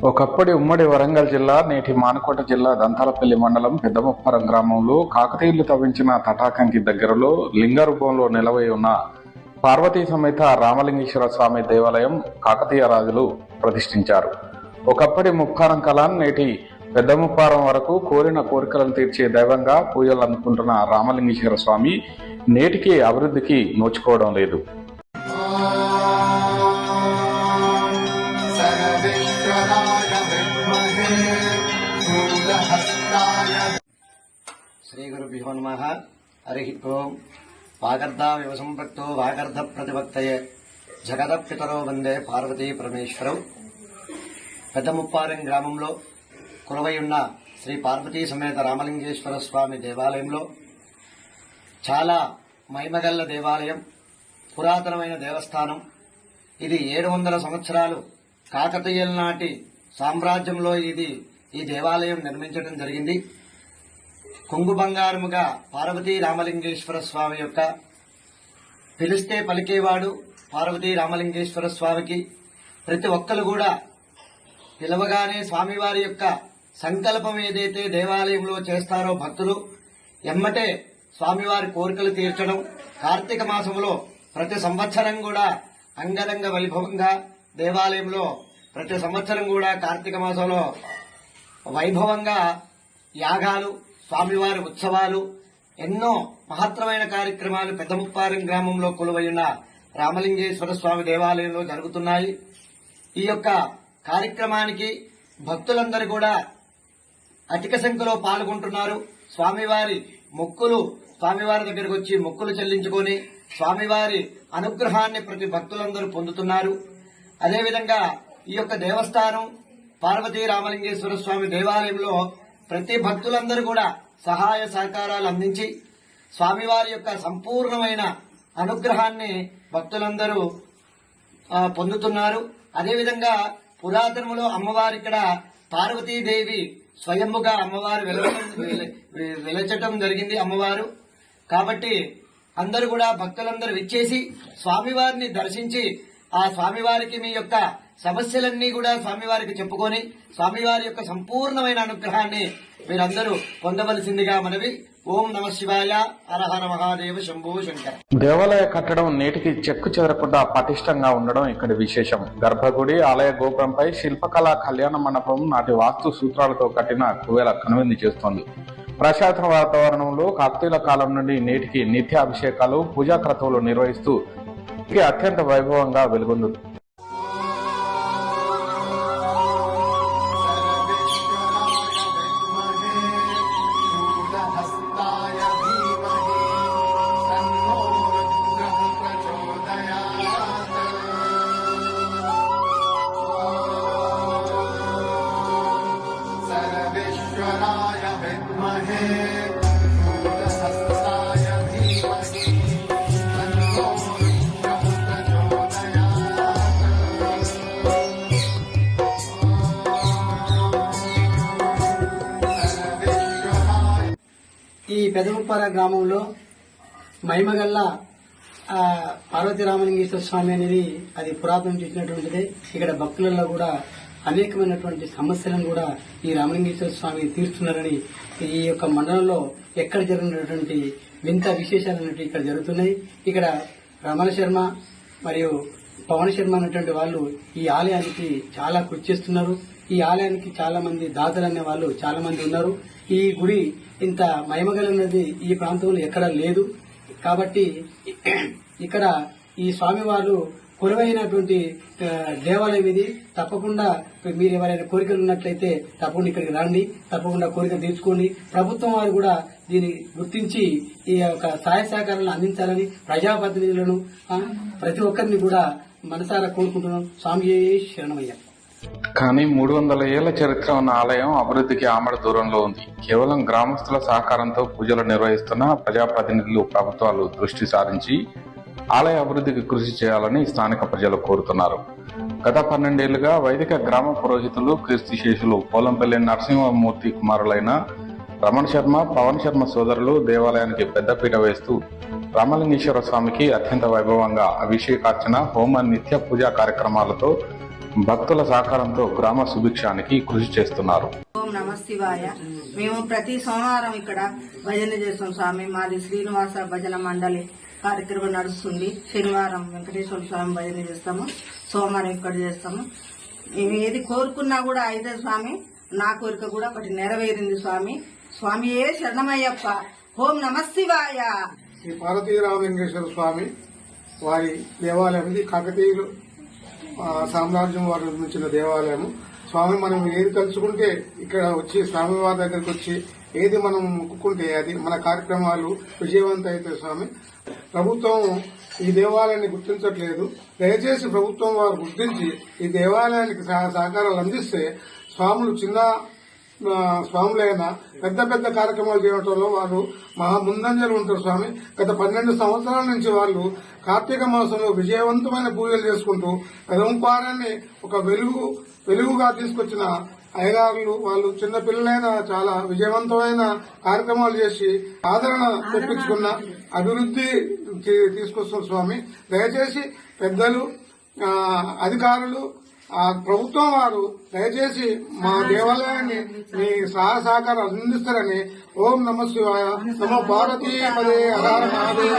ఒకప్పటి ఉమ్మడి వరంగల్ జిల్లా, నేటి మానుకోట జిల్లా దంతాలపల్లి మండలం పెద్దముప్పారం గ్రామంలో కాకతీయులు తవ్వించిన తటాకంకి దగ్గరలో లింగ రూపంలో నిలవై ఉన్న పార్వతీ సమేత రామలింగేశ్వర స్వామి దేవాలయం కాకతీయ రాజులు ప్రతిష్ఠించారు. ఒకప్పటి ముప్పారం కలాన్ నేటి పెద్దముప్పారం వరకు కోరిన కోరికలను తీర్చే దైవంగా పూజలు అందుకుంటున్న రామలింగేశ్వర స్వామి నేటికి అభివృద్ధికి నోచుకోవడం లేదు. శ్రీ గురుభ్యో నమః. హరి ఓం. వాగర్ధావివ సంపృక్తో వాగర్ధ ప్రతిపత్తయే జగదపితరో వందే పార్వతీ పరమేశ్వరౌ. పెద్దముప్పారం గ్రామంలో కొలువై ఉన్న శ్రీ పార్వతీ సమేత రామలింగేశ్వర స్వామి దేవాలయంలో చాలా మహిమగల్ల దేవాలయం, పురాతనమైన దేవస్థానం. ఇది 700 సంవత్సరాలు కాకతీయుల నాటి సామ్రాజ్యంలో ఈ దేవాలయం నిర్మించడం జరిగింది. కొంగు బంగారముగా పార్వతీ రామలింగేశ్వర స్వామి యొక్క పిలిస్తే పలికేవాడు పార్వతీ రామలింగేశ్వర స్వామికి ప్రతి ఒక్కరు కూడా పిలవగానే స్వామివారి యొక్క సంకల్పం ఏదైతే దేవాలయంలో చేస్తారో భక్తులు ఎమ్మటే స్వామివారి కోరికలు తీర్చడం. కార్తీక మాసంలో ప్రతి సంవత్సరం కూడా అంగరంగ వైభవంగా దేవాలయంలో ప్రతి సంవత్సరం కూడా కార్తీక మాసంలో వైభవంగా యాగాలు, స్వామివారి ఉత్సవాలు, ఎన్నో మహత్తరమైన కార్యక్రమాలు పెద్దముప్పారం గ్రామంలో కొలువైన రామలింగేశ్వర స్వామి దేవాలయంలో జరుగుతున్నాయి. ఈ యొక్క కార్యక్రమానికి భక్తులందరూ కూడా అధిక సంఖ్యలో పాల్గొంటున్నారు. స్వామివారి దగ్గరకు వచ్చి మొక్కులు చెల్లించుకొని స్వామివారి అనుగ్రహాన్ని ప్రతి భక్తులందరూ పొందుతున్నారు. అదేవిధంగా ఈ యొక్క దేవస్థానం పార్వతీ రామలింగేశ్వర స్వామి దేవాలయంలో ప్రతి భక్తులందరూ కూడా సహాయ సహకారాలు అందించి స్వామివారి యొక్క సంపూర్ణమైన అనుగ్రహాన్ని భక్తులందరూ పొందుతున్నారు. అదేవిధంగా పురాతనములో అమ్మవారి ఇక్కడ పార్వతీదేవి స్వయంగా అమ్మవారు వెలచటం జరిగింది అమ్మవారు. కాబట్టి అందరూ కూడా భక్తులందరూ విచ్చేసి స్వామివారిని దర్శించి ఆ స్వామివారికి మీ యొక్క సమస్యలన్నీ కూడా స్వామివారికి చెప్పుకొని స్వామివారి యొక్క సంపూర్ణమైన అనుగ్రహాన్ని మీరందరూ పొందవలసిందిగా మనవి. ఓం నమ శివాయ. హరహర మహాదేవ శంభో శంకర. దేవాలయ కట్టడం నేటికి చెక్కు చెదరకుండా పటిష్టంగా ఉండడం ఇక్కడి విశేషం. గర్భగుడి, ఆలయ గోపురంపై శిల్పకళా కళ్యాణ మండపం నాటి వాస్తు సూత్రాలతో కట్టిన కువేల కనువిందు చేస్తోంది. ప్రశాంత వాతావరణంలో కాకతీయుల కాలం నుండి నేటికి నిత్య అభిషేకాలు, పూజా క్రతువులు నిర్వహిస్తూ అత్యంత వైభవంగా వెలుగొందుతుంది. ఈ పెదముప్పారం గ్రామంలో మహిమగల్ల పార్వతీ రామలింగేశ్వర స్వామి అనేది అది పురాతనం చేసినటువంటిదే. ఇక్కడ భక్తులలో కూడా అనేకమైనటువంటి సమస్యలను కూడా ఈ రామలింగేశ్వర స్వామి తీరుస్తున్నారని ఈ యొక్క మండలంలో ఎక్కడ జరిగినటువంటి వింత విశేషాలు అనేవి ఇక్కడ జరుగుతున్నాయి. ఇక్కడ రమణ శర్మ మరియు పవన్ శర్మ అనేటువంటి వాళ్ళు ఈ ఆలయానికి చాలా కృషి చేస్తున్నారు. ఈ ఆలయానికి చాలా మంది దాతలు అనే వాళ్ళు చాలా మంది ఉన్నారు. ఈ గుడి ఇంత మహిమగలన్నది ఈ ప్రాంతంలో ఎక్కడా లేదు. కాబట్టి ఇక్కడ ఈ స్వామివారు కొలువైనటువంటి దేవాలయం ఇది. తప్పకుండా మీరు ఎవరైనా కోరికలు ఉన్నట్లయితే తప్పకుండా ఇక్కడికి రండి, తప్పకుండా కోరిక తీర్చుకోండి. ప్రభుత్వం వారు కూడా దీన్ని గుర్తించి ఈ యొక్క సహాయ సహకారాలను అందించాలని ప్రజాప్రతినిధులను ప్రతి ఒక్కరిని కూడా మనసారా కోరుకుంటున్నాం. స్వామి శరణమయ్య. కానీ 300 ఏళ్ల చరిత్ర ఉన్న ఆలయం అభివృద్ధికి ఆమడ దూరంలో ఉంది. కేవలం గ్రామస్తుల సహకారంతో పూజలు నిర్వహిస్తున్న ప్రజాప్రతినిధులు, ప్రభుత్వాలు దృష్టి సారించి ఆలయ అభివృద్ధికి కృషి చేయాలని స్థానిక ప్రజలు కోరుతున్నారు. గత 12 ఏళ్లుగా వైదిక గ్రామ పురోహితులు, కీర్తిశేషులు పోలంపల్లి నరసింహమూర్తి కుమారులైన రమణ శర్మ, పవన్ శర్మ సోదరులు దేవాలయానికి పెద్దపీట వేస్తూ రామలింగేశ్వర స్వామికి అత్యంత వైభవంగా అభిషేకార్చన, హోమ, నిత్య పూజా కార్యక్రమాలతో భక్తుల సహకారంతో గ్రామ సుభిక్షానికి కృషి చేస్తున్నారు. ఓం నమ శివాయ. మేము ప్రతి సోమవారం ఇక్కడ భజన చేస్తాం స్వామి. మాది శ్రీనివాస భజన మండలి కార్యక్రమం నడుస్తుంది. శనివారం వెంకటేశ్వర స్వామి భజన చేస్తాము, సోమవారం ఇక్కడ చేస్తాము. మేము ఏది కోరుకున్నా కూడా అయితే స్వామి, నా కోరిక కూడా ఒకటి నెరవేరింది స్వామి. స్వామియే శరణమయ్యప్ప. ఓం నమ శివాయ. శ్రీ పార్వతీ రామలింగేశ్వర స్వామి వారి దేవాలయం ఇది. కాకతీయులు సామ్రాజ్యం వారు నిర్మించిన దేవాలయము. స్వామి మనం ఏది తలుచుకుంటే ఇక్కడ వచ్చి స్వామివారి దగ్గరికి వచ్చి ఏది మనం మొక్కుకుంటే అది మన కార్యక్రమాలు విజయవంతం అవుతాయి స్వామి. ప్రభుత్వం ఈ దేవాలయాన్ని గుర్తించట్లేదు. దయచేసి ప్రభుత్వం వారు గుర్తించి ఈ దేవాలయానికి సహకారాలు అందిస్తే స్వాములు చిన్న స్వాములైన పెద్ద పెద్ద కార్యక్రమాలు చేయడంలో వారు మహా ముందంజలు ఉంటారు స్వామి. గత 12 సంవత్సరాల నుంచి వాళ్ళు కార్తీక మాసంలో విజయవంతమైన పూజలు చేసుకుంటూ పెదముపారాన్ని ఒక వెలుగుగా తీసుకొచ్చిన అయ్యగారులు వాళ్ళు చిన్న పిల్లలైన చాలా విజయవంతమైన కార్యక్రమాలు చేసి ఆదరణ తెప్పించుకున్న అభివృద్ధి తీసుకొస్తున్న స్వామి. దయచేసి పెద్దలు, అధికారులు, ప్రభుత్వం వారు దయచేసి మా దేవాలయాన్ని మీ సహకారం అందిస్తారని. ఓం నమ శివాయ. నమో భారతీ పదే హర మహాదేవ.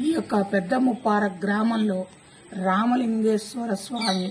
ఈ యొక్క పెద్ద ముప్పార గ్రామంలో రామలింగేశ్వర స్వామి